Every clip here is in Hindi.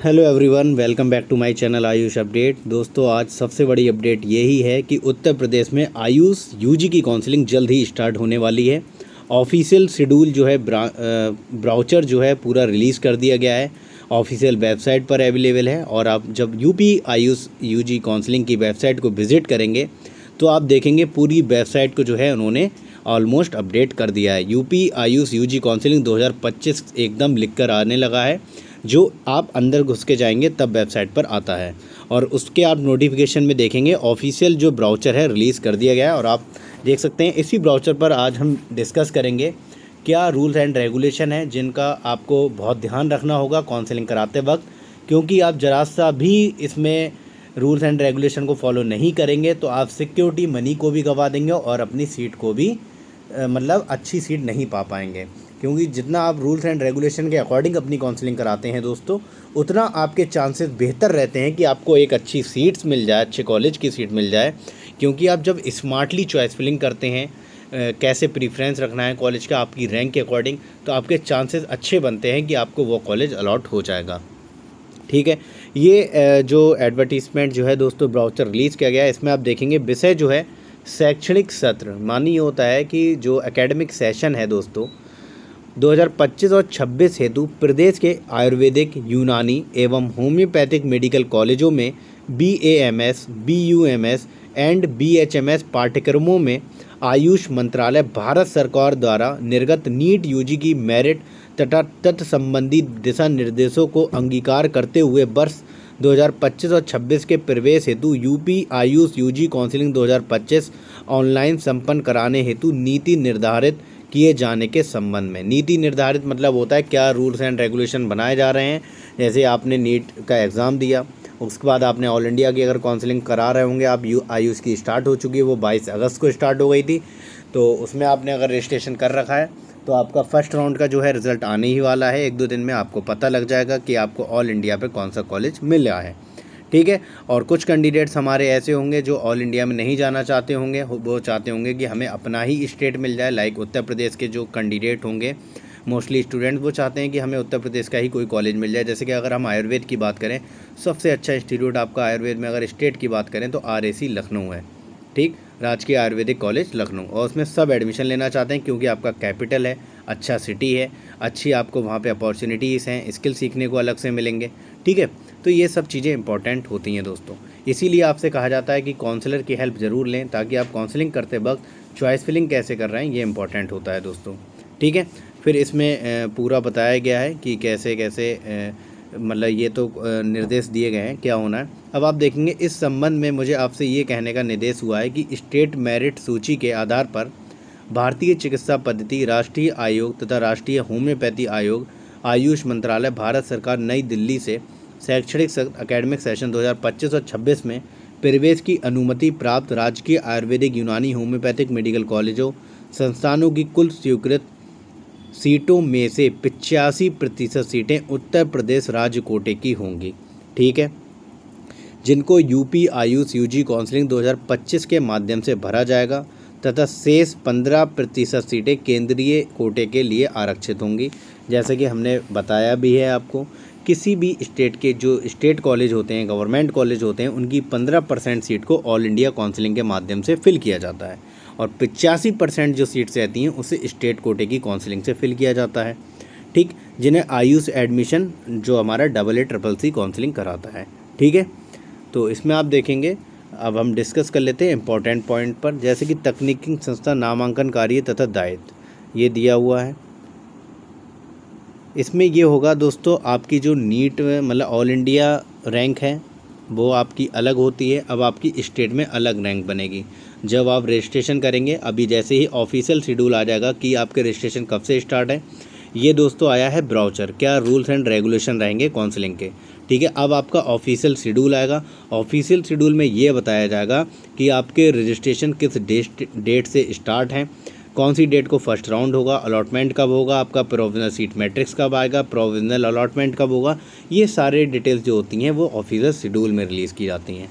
Hello everyone, welcome back to my channel Ayush update. दोस्तों, आज सबसे बड़ी अपडेट यही है कि उत्तर प्रदेश में आयुष यूजी की काउंसलिंग जल्द ही स्टार्ट होने वाली है। ऑफिशियल शेड्यूल जो है ब्राउचर जो है पूरा रिलीज़ कर दिया गया है, ऑफिशियल वेबसाइट पर अवेलेबल है। और आप जब यूपी आयुष यूजी काउंसलिंग की वेबसाइट को विज़िट करेंगे तो आप देखेंगे पूरी वेबसाइट को जो है उन्होंने ऑलमोस्ट अपडेट कर दिया है। यूपी आयुष यूजी काउंसलिंग 2025 एकदम लिख कर आने लगा है, जो आप अंदर घुस के जाएंगे तब वेबसाइट पर आता है। और उसके आप नोटिफिकेशन में देखेंगे ऑफिशियल जो ब्राउचर है रिलीज़ कर दिया गया है, और आप देख सकते हैं। इसी ब्राउचर पर आज हम डिस्कस करेंगे क्या रूल्स एंड रेगुलेशन है जिनका आपको बहुत ध्यान रखना होगा काउंसलिंग कराते वक्त, क्योंकि आप जरा सा भी इसमें रूल्स एंड रेगुलेशन को फॉलो नहीं करेंगे तो आप सिक्योरिटी मनी को भी गंवा देंगे और अपनी सीट को भी मतलब अच्छी सीट नहीं पा पाएंगे। क्योंकि जितना आप रूल्स एंड रेगुलेशन के अकॉर्डिंग अपनी काउंसलिंग कराते हैं दोस्तों, उतना आपके चांसेस बेहतर रहते हैं कि आपको एक अच्छी सीट्स मिल जाए, अच्छे कॉलेज की सीट मिल जाए। क्योंकि आप जब स्मार्टली चॉइस फिलिंग करते हैं, कैसे प्रीफ्रेंस रखना है कॉलेज का आपकी रैंक के अकॉर्डिंग, तो आपके चांसेस अच्छे बनते हैं कि आपको वो कॉलेज अलॉट हो जाएगा। ठीक है, ये जो एडवर्टीज़मेंट जो है दोस्तों ब्राउचर रिलीज़ किया गया है, इसमें आप देखेंगे विषय जो है शैक्षणिक सत्र, मानी ये होता है कि जो एकेडमिक सेशन है दोस्तों 2025 और 26 हेतु प्रदेश के आयुर्वेदिक, यूनानी एवं होम्योपैथिक मेडिकल कॉलेजों में BAMS, BUMS एंड BHMS पाठ्यक्रमों में आयुष मंत्रालय भारत सरकार द्वारा निर्गत नीट यूजी की मेरिट तथा तत्संबंधी दिशा निर्देशों को अंगीकार करते हुए वर्ष 2025 और 26 के प्रवेश हेतु UP Ayush UG counselling 2025 online संपन्न कराने हेतु नीति निर्धारित किए जाने के संबंध में। नीति निर्धारित मतलब होता है क्या रूल्स एंड रेगुलेशन बनाए जा रहे हैं। जैसे आपने नीट का एग्ज़ाम दिया, उसके बाद आपने ऑल इंडिया की अगर काउंसलिंग करा रहे होंगे आप, आयुष की स्टार्ट हो चुकी है, वो 22 अगस्त को स्टार्ट हो गई थी, तो उसमें आपने अगर रजिस्ट्रेशन कर रखा है तो आपका फर्स्ट राउंड का जो है रिज़ल्ट आने ही वाला है। 1-2 दिन में आपको पता लग जाएगा कि आपको ऑल इंडिया पे कौन सा कॉलेज मिल रहा है। ठीक है, और कुछ कैंडिडेट्स हमारे ऐसे होंगे जो ऑल इंडिया में नहीं जाना चाहते होंगे, वो चाहते होंगे कि हमें अपना ही स्टेट मिल जाए। लाइक उत्तर प्रदेश के जो कैंडिडेट होंगे मोस्टली स्टूडेंट, वो चाहते हैं कि हमें उत्तर प्रदेश का ही कोई कॉलेज मिल जाए। जैसे कि अगर हम आयुर्वेद की बात करें, सबसे अच्छा इंस्टीट्यूट आपका आयुर्वेद में अगर स्टेट की बात करें तो RAC लखनऊ है। ठीक, राजकीय आयुर्वेदिक कॉलेज लखनऊ, और उसमें सब एडमिशन लेना चाहते हैं क्योंकि आपका कैपिटल है, अच्छा सिटी है, अच्छी आपको वहाँ पे अपॉर्चुनिटीज़ हैं, स्किल सीखने को अलग से मिलेंगे। ठीक है, तो ये सब चीज़ें इंपॉर्टेंट होती हैं दोस्तों। इसीलिए आपसे कहा जाता है कि काउंसलर की हेल्प ज़रूर लें, ताकि आप काउंसलिंग करते वक्त चॉइस फिलिंग कैसे कर रहे हैं ये इंपॉर्टेंट होता है दोस्तों। ठीक है, फिर इसमें पूरा बताया गया है कि कैसे कैसे मतलब ये तो निर्देश दिए गए हैं क्या होना है। अब आप देखेंगे इस संबंध में मुझे आपसे ये कहने का निर्देश हुआ है कि स्टेट मेरिट सूची के आधार पर भारतीय चिकित्सा पद्धति राष्ट्रीय आयोग तथा राष्ट्रीय होम्योपैथी आयोग, आयुष मंत्रालय, भारत सरकार नई दिल्ली से शैक्षणिक एकेडमिक सेशन 2025 और 26 में प्रवेश की अनुमति प्राप्त राजकीय आयुर्वेदिक, यूनानी, होम्योपैथिक मेडिकल कॉलेजों संस्थानों की कुल स्वीकृत सीटों में से 85% सीटें उत्तर प्रदेश राज्य कोटे की होंगी। ठीक है, जिनको यूपी आयुष यूजी काउंसलिंग 2025 के माध्यम से भरा जाएगा, तथा शेष 15% सीटें केंद्रीय कोटे के लिए आरक्षित होंगी। जैसे कि हमने बताया भी है आपको, किसी भी स्टेट के जो स्टेट कॉलेज होते हैं, गवर्नमेंट कॉलेज होते हैं, उनकी 15% सीट को ऑल इंडिया काउंसलिंग के माध्यम से फिल किया जाता है, और 85% जो सीट्स रहती हैं उसे स्टेट कोटे की काउंसलिंग से फिल किया जाता है। ठीक, जिन्हें आयुष एडमिशन जो हमारा AA CCC काउंसलिंग कराता है। ठीक है, तो इसमें आप देखेंगे, अब हम डिस्कस कर लेते हैं इंपॉर्टेंट पॉइंट पर। जैसे कि तकनीकी संस्था नामांकन कार्य तथा दायित्व ये दिया हुआ है। इसमें ये होगा दोस्तों, आपकी जो नीट मतलब ऑल इंडिया रैंक है वो आपकी अलग होती है। अब आपकी स्टेट में अलग रैंक बनेगी जब आप रजिस्ट्रेशन करेंगे। अभी जैसे ही ऑफिशियल शेड्यूल आ जाएगा कि आपके रजिस्ट्रेशन कब से स्टार्ट है, ये दोस्तों आया है ब्राउचर, क्या रूल्स एंड रेगुलेशन रहेंगे काउंसलिंग के। ठीक है, अब आपका ऑफिशियल शेड्यूल आएगा। ऑफिशियल शेड्यूल में ये बताया जाएगा कि आपके रजिस्ट्रेशन किस डेट से स्टार्ट हैं, कौन सी डेट को फर्स्ट राउंड होगा, अलॉटमेंट कब होगा, आपका प्रोविजनल सीट मैट्रिक्स कब आएगा, प्रोविजनल अलॉटमेंट कब होगा। ये सारे डिटेल्स जो होती हैं वो ऑफिशियल शेड्यूल में रिलीज़ की जाती हैं।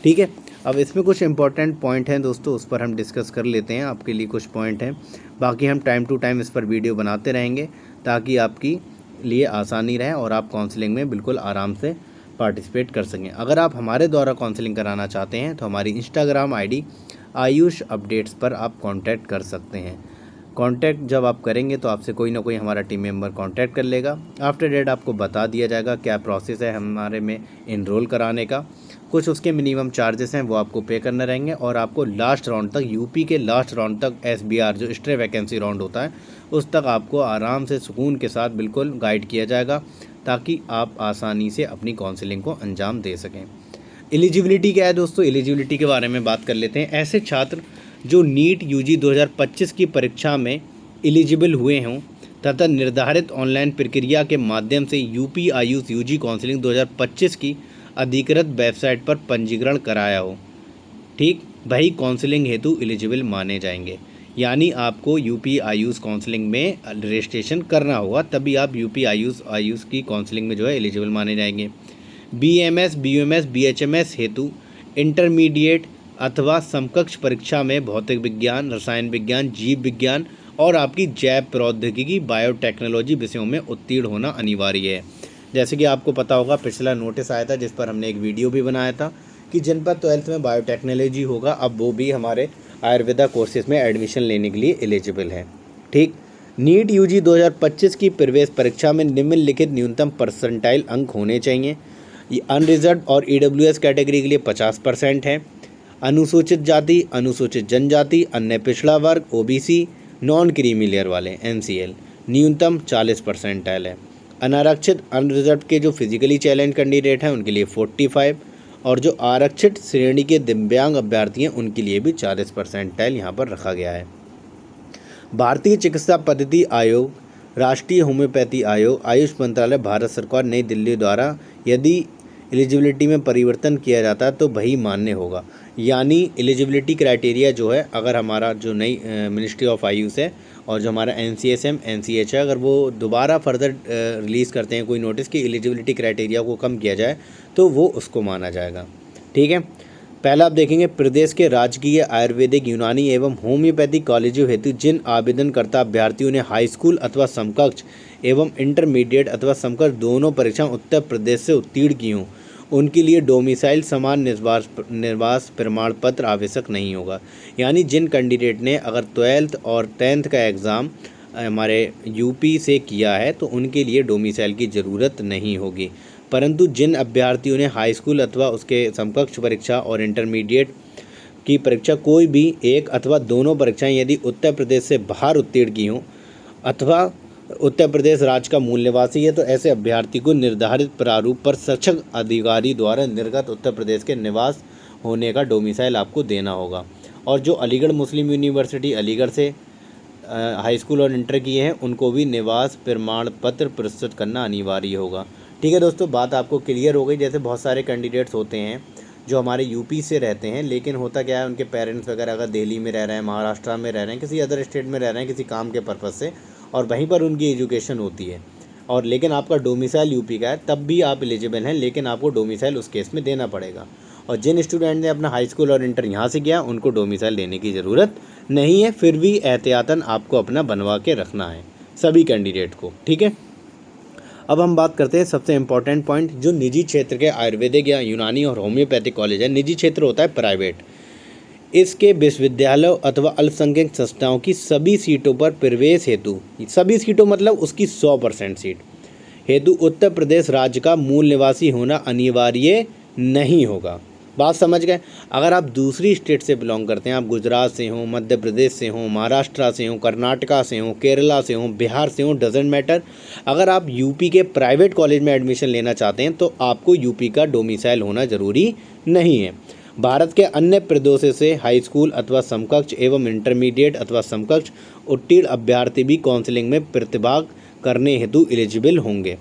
ठीक है, अब इसमें कुछ इंपॉर्टेंट पॉइंट हैं दोस्तों, उस पर हम डिस्कस कर लेते हैं। आपके लिए कुछ पॉइंट हैं, बाकी हम टाइम टू टाइम इस पर वीडियो बनाते रहेंगे ताकि आपकी लिए आसानी रहे और आप काउंसलिंग में बिल्कुल आराम से पार्टिसिपेट कर सकें। अगर आप हमारे द्वारा काउंसलिंग कराना चाहते हैं तो हमारी इंस्टाग्राम आईडी आयुष अपडेट्स पर आप कांटेक्ट कर सकते हैं। कांटेक्ट जब आप करेंगे तो आपसे कोई ना कोई हमारा टीम मेंबर कांटेक्ट कर लेगा। आफ्टर डेट आपको बता दिया जाएगा क्या प्रोसेस है हमारे में इनरोल कराने का। कुछ उसके मिनिमम चार्जेस हैं वो आपको पे करने रहेंगे और आपको लास्ट राउंड तक, यूपी के लास्ट राउंड तक, SBR जो स्ट्रे वैकेंसी राउंड होता है उस तक आपको आराम से सुकून के साथ बिल्कुल गाइड किया जाएगा ताकि आप आसानी से अपनी काउंसलिंग को अंजाम दे सकें। एलिजिबिलिटी क्या है दोस्तों, एलिजिबिलिटी के बारे में बात कर लेते हैं। ऐसे छात्र जो नीट UG 2025 की परीक्षा में एलिजिबल हुए हों तथा निर्धारित ऑनलाइन प्रक्रिया के माध्यम से यूपी आयुष UG काउंसलिंग 2025 की अधिकृत वेबसाइट पर पंजीकरण कराया हो, ठीक, वही काउंसलिंग हेतु एलिजिबल माने जाएंगे। यानी आपको यूपी आयुष काउंसलिंग में रजिस्ट्रेशन करना होगा, तभी आप यूपी आयुष की काउंसलिंग में जो है एलिजिबल माने जाएंगे। BMS, BUMS, BHMS हेतु इंटरमीडिएट अथवा समकक्ष परीक्षा में भौतिक विज्ञान, रसायन विज्ञान, जीव विज्ञान और आपकी जैव प्रौद्योगिकी, बायोटेक्नोलॉजी विषयों में उत्तीर्ण होना अनिवार्य है। जैसे कि आपको पता होगा पिछला नोटिस आया था जिस पर हमने एक वीडियो भी बनाया था कि जिन पर 12th में बायोटेक्नोलॉजी होगा अब वो भी हमारे आयुर्वेदा कोर्सेज में एडमिशन लेने के लिए एलिजिबल है। ठीक, नीट UG 2025 की प्रवेश परीक्षा में निम्नलिखित न्यूनतम परसेंटाइल अंक होने चाहिए। ये अनरिजर्व और EWS कैटेगरी के लिए 50% है। अनुसूचित जाति, अनुसूचित जनजाति, अन्य पिछड़ा वर्ग, OBC, नॉन क्रीमी लेयर वाले NCL न्यूनतम 40% है। अनारक्षित अनरिजर्व के जो फिजिकली चैलेंज कैंडिडेट हैं उनके लिए 45 और जो आरक्षित श्रेणी के दिव्यांग अभ्यर्थी हैं उनके लिए भी 40% यहाँ पर रखा गया है। भारतीय चिकित्सा पद्धति आयोग, राष्ट्रीय होम्योपैथी आयोग, आयुष मंत्रालय, भारत सरकार, नई दिल्ली द्वारा यदि एलिजिबिलिटी में परिवर्तन किया जाता है तो वही मान्य होगा। यानी एलिजिबिलिटी क्राइटेरिया जो है, अगर हमारा जो नई मिनिस्ट्री ऑफ आयुष है और जो हमारा NCSM NCH है, अगर वो दोबारा फर्दर रिलीज़ करते हैं कोई नोटिस कि एलिजिबिलिटी क्राइटेरिया को कम किया जाए तो वो उसको माना जाएगा। ठीक है, पहला आप देखेंगे प्रदेश के राजकीय आयुर्वेदिक, यूनानी एवं होम्योपैथिक कॉलेजों हेतु जिन आवेदनकर्ता अभ्यर्थियों ने हाई स्कूल अथवा समकक्ष एवं इंटरमीडिएट अथवा समकक्ष दोनों परीक्षाएं उत्तर प्रदेश से उत्तीर्ण की हों उनके लिए डोमिसाइल समान निवास प्रमाण पत्र आवश्यक नहीं होगा। यानी जिन कैंडिडेट ने अगर 12th और 10th का एग्ज़ाम हमारे यूपी से किया है तो उनके लिए डोमिसाइल की ज़रूरत नहीं होगी, परंतु जिन अभ्यर्थियों ने हाई स्कूल अथवा उसके समकक्ष परीक्षा और इंटरमीडिएट की परीक्षा कोई भी एक अथवा दोनों परीक्षाएं यदि उत्तर प्रदेश से बाहर उत्तीर्ण की हों अथवा उत्तर प्रदेश राज्य का मूल निवासी है तो ऐसे अभ्यर्थी को निर्धारित प्रारूप पर सक्षम अधिकारी द्वारा निर्गत उत्तर प्रदेश के निवास होने का डोमिसाइल आपको देना होगा। और जो अलीगढ़ मुस्लिम यूनिवर्सिटी अलीगढ़ से हाई स्कूल और इंटर किए हैं उनको भी निवास प्रमाण पत्र प्रस्तुत करना अनिवार्य होगा। ठीक है दोस्तों, बात आपको क्लियर हो गई। जैसे बहुत सारे कैंडिडेट्स होते हैं जो हमारे यूपी से रहते हैं, लेकिन होता क्या है उनके पेरेंट्स वगैरह अगर दिल्ली में रह रहे हैं, महाराष्ट्र में रह रहे हैं, किसी अदर स्टेट में रह रहे हैं किसी काम के पर्पज़ से, और वहीं पर उनकी एजुकेशन होती है और लेकिन आपका डोमिसाइल यूपी का है, तब भी आप एलिजिबल हैं, लेकिन आपको डोमिसाइल उस केस में देना पड़ेगा। और जिन स्टूडेंट ने अपना हाई स्कूल और इंटर यहाँ से किया उनको डोमिसाइल देने की ज़रूरत नहीं है, फिर भी एहतियातन आपको अपना बनवा के रखना है सभी कैंडिडेट को। ठीक है, अब हम बात करते हैं सबसे इम्पॉर्टेंट पॉइंट, जो निजी क्षेत्र के आयुर्वेदिक या यूनानी और होम्योपैथिक कॉलेज है। निजी क्षेत्र होता है प्राइवेट, इसके विश्वविद्यालयों अथवा अल्पसंख्यक संस्थाओं की सभी सीटों पर प्रवेश हेतु, सभी सीटों मतलब उसकी 100% सीट हेतु उत्तर प्रदेश राज्य का मूल निवासी होना अनिवार्य नहीं होगा। बात समझ गए। अगर आप दूसरी स्टेट से बिलोंग करते हैं, आप गुजरात से हों, मध्य प्रदेश से हों, महाराष्ट्र से हों, कर्नाटका से हों, केरला से हों, बिहार से हों, डजेंट मैटर, अगर आप यूपी के प्राइवेट कॉलेज में एडमिशन लेना चाहते हैं तो आपको यूपी का डोमिसाइल होना ज़रूरी नहीं है। भारत के अन्य प्रदेशों से हाई स्कूल अथवा समकक्ष एवं इंटरमीडिएट अथवा समकक्ष उत्तीर्ण अभ्यर्थी भी काउंसलिंग में प्रतिभाग करने हेतु एलिजिबल होंगे।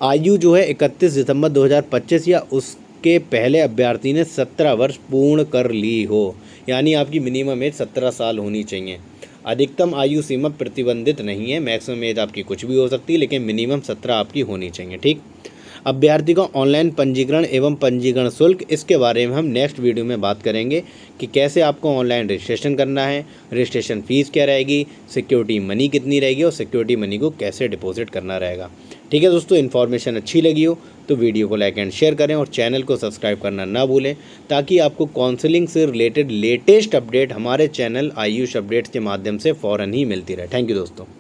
आयु जो है 31 दिसंबर 2025 या उसके पहले अभ्यर्थी ने 17 वर्ष पूर्ण कर ली हो, यानी आपकी मिनिमम एज 17 साल होनी चाहिए। अधिकतम आयु सीमा प्रतिबंधित नहीं है, मैक्सिमम एज आपकी कुछ भी हो सकती है, लेकिन मिनिमम 17 आपकी होनी चाहिए। ठीक, अभ्यर्थी का ऑनलाइन पंजीकरण एवं पंजीकरण शुल्क, इसके बारे में हम नेक्स्ट वीडियो में बात करेंगे कि कैसे आपको ऑनलाइन रजिस्ट्रेशन करना है, रजिस्ट्रेशन फ़ीस क्या रहेगी, सिक्योरिटी मनी कितनी रहेगी और सिक्योरिटी मनी को कैसे डिपॉजिट करना रहेगा। ठीक है दोस्तों, इन्फॉर्मेशन अच्छी लगी हो तो वीडियो को लाइक एंड शेयर करें और चैनल को सब्सक्राइब करना ना भूलें, ताकि आपको काउंसलिंग से रिलेटेड लेटेस्ट अपडेट हमारे चैनल आयुष अपडेट्स के माध्यम से फ़ौरन ही मिलती रहे। थैंक यू दोस्तों।